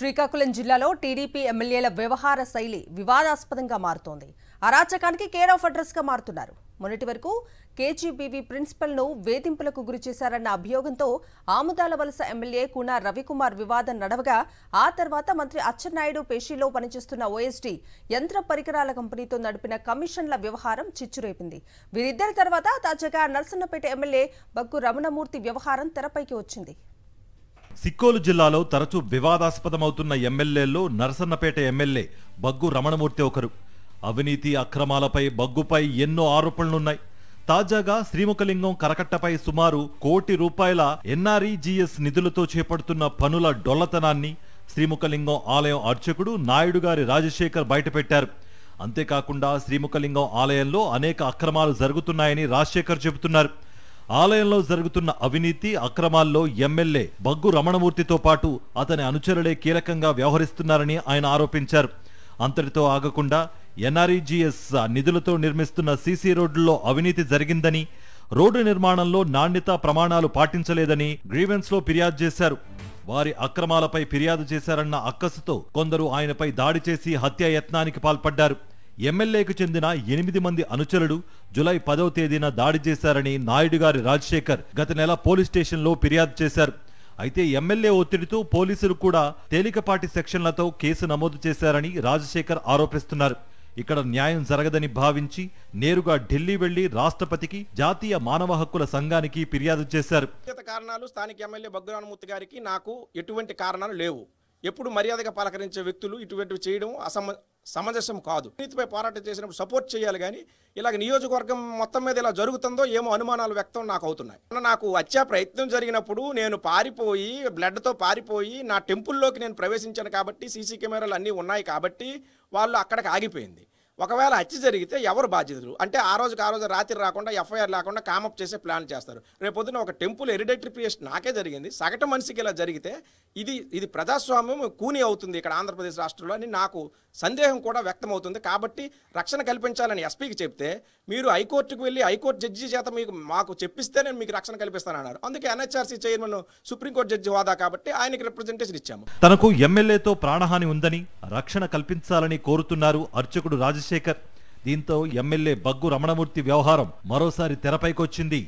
శ్రీకాకుళం జిల్లాలో టీడీపీ ఎమ్మెల్యేల వ్యవహార శైలి వివాదాస్పదంగా మారుతోంది. అరాచకానికి కేర్ ఆఫ్ అడ్రస్ గా మారుతున్నారు. మొన్నటి వరకు కేజీబీవీ ప్రిన్సిపల్ ను వేధింపులకు గురి చేశారన్న అభియోగంతో ఆముదాల వలస ఎమ్మెల్యే కూన రవికుమార్ వివాదం నడవగా ఆ తర్వాత మంత్రి అచ్చెన్నాయుడు పేషీలో పనిచేస్తున్న ఓఎస్డీ యంత్ర పరికరాల కంపెనీతో నడిపిన కమిషన్ల వ్యవహారం చిచ్చురేపింది. వీరిద్దరి తర్వాత తాజాగా నర్సన్నపేట ఎమ్మెల్యే బగ్గు రమణమూర్తి వ్యవహారం తెరపైకి వచ్చింది. సిక్కోలు జిల్లాలో తరచూ వివాదాస్పదమవుతున్న ఎమ్మెల్యేల్లో నరసన్నపేట ఎమ్మెల్యే బగ్గు రమణమూర్తి ఒకరు. అవినీతి అక్రమాలపై బగ్గుపై ఎన్నో ఆరోపణలున్నాయి. తాజాగా శ్రీముఖలింగం కరకట్టపై సుమారు ₹1 కోటి ఎన్ఆర్ఈజీఎస్ నిధులతో చేపడుతున్న పనుల డొల్లతనాన్ని శ్రీముఖలింగం ఆలయం అర్చకుడు నాయుడు గారి రాజశేఖర్ బయటపెట్టారు. అంతేకాకుండా శ్రీముఖలింగం ఆలయంలో అనేక అక్రమాలు జరుగుతున్నాయని రాజశేఖర్ చెబుతున్నారు. ఆలయంలో జరుగుతున్న అవినీతి అక్రమాల్లో ఎమ్మెల్యే బగ్గు రమణమూర్తితో పాటు అతని అనుచరులే కీలకంగా వ్యవహరిస్తున్నారని ఆయన ఆరోపించారు. అంతటితో ఆగకుండా ఎన్ఆర్ఈజీఎస్ నిధులతో నిర్మిస్తున్న సీసీ రోడ్లలో అవినీతి జరిగిందని, రోడ్డు నిర్మాణంలో నాణ్యతా ప్రమాణాలు పాటించలేదని గ్రీవెన్స్ లో ఫిర్యాదు చేశారు. వారి అక్రమాలపై ఫిర్యాదు చేశారన్న అక్కసుతో కొందరు ఆయనపై దాడి చేసి హత్యాయత్నానికి పాల్పడ్డారు. ఎమ్మెల్యేకు చెందిన 8 మంది అనుచరులు జూలై 10వ తేదీన దాడి చేశారని నాయుడు గారి రాజశేఖర్ గత నెల పోలీస్ స్టేషన్లో ఫిర్యాదు చేశారు. అయితే ఎమ్మెల్యే ఒత్తిడితో పోలీసులు కూడా తేలికపాటి సెక్షన్లతో కేసు నమోదు చేశారని రాజశేఖర్ ఆరోపిస్తున్నారు. ఇక్కడ న్యాయం జరగదని భావించి నేరుగా ఢిల్లీ వెళ్లి రాష్ట్రపతికి, జాతీయ మానవ హక్కుల సంఘానికి ఫిర్యాదు చేశారు. కారణాలు స్థానిక ఎమ్మెల్యే బగ్గు రమణమూర్తి గారికి నాకు ఎటువంటి కారణాలు లేవు. ఎప్పుడు మర్యాదగా పలకరించే వ్యక్తులు ఇటువంటివి చేయడం సమంజసం కాదు. నీతిపై పోరాటం చేసినప్పుడు సపోర్ట్ చేయాలి, కానీ ఇలాగ నియోజకవర్గం మొత్తం మీద ఇలా జరుగుతుందో ఏమో అనుమానాలు వ్యక్తం నాకు అవుతున్నాయి. నాకు హత్యా ప్రయత్నం జరిగినప్పుడు నేను పారిపోయి బ్లడ్తో పారిపోయి నా టెంపుల్లోకి నేను ప్రవేశించాను కాబట్టి సీసీ కెమెరాలు అన్నీ ఉన్నాయి కాబట్టి వాళ్ళు అక్కడికి ఆగిపోయింది. ఒకవేళ హత్య జరిగితే ఎవరు బాధ్యతలు అంటే ఆ రోజు రాత్రి రాకుండా ఎఫ్ఐఆర్ లేకుండా కామప్ చేసే ప్లాన్ చేస్తారు. రేపొద్దున ఒక టెంపుల్ హెరిడిటరీ ప్రియేషన్ నాకే జరిగింది, సగటు మనిషికి ఇలా జరిగితే ఇది ప్రజాస్వామ్యం కూని అవుతుంది ఇక్కడ ఆంధ్రప్రదేశ్ రాష్ట్రంలో అని నాకు సందేహం కూడా వ్యక్తం అవుతుంది. కాబట్టి రక్షణ కల్పించాలని ఎస్పీకి చెప్తే మీరు హైకోర్టుకు వెళ్ళి హైకోర్టు జడ్జి చేత మాకు చెప్పిస్తే నేను మీకు రక్షణ కల్పిస్తానన్నారు. అందుకే ఎన్హెచ్ఆర్సీ చైర్మన్ సుప్రీంకోర్టు జడ్జి హోదా కాబట్టి ఆయనకి రిప్రజెంటేషన్ ఇచ్చాము. తనకు ఎమ్మెల్యేతో ప్రాణహాని ఉందని, రక్షణ కల్పించాలని కోరుతున్నారు అర్చకుడు రాజశేఖర్. దీంతో ఎమ్మెల్యే బగ్గు రమణమూర్తి వ్యవహారం మరోసారి తెరపైకొచ్చింది.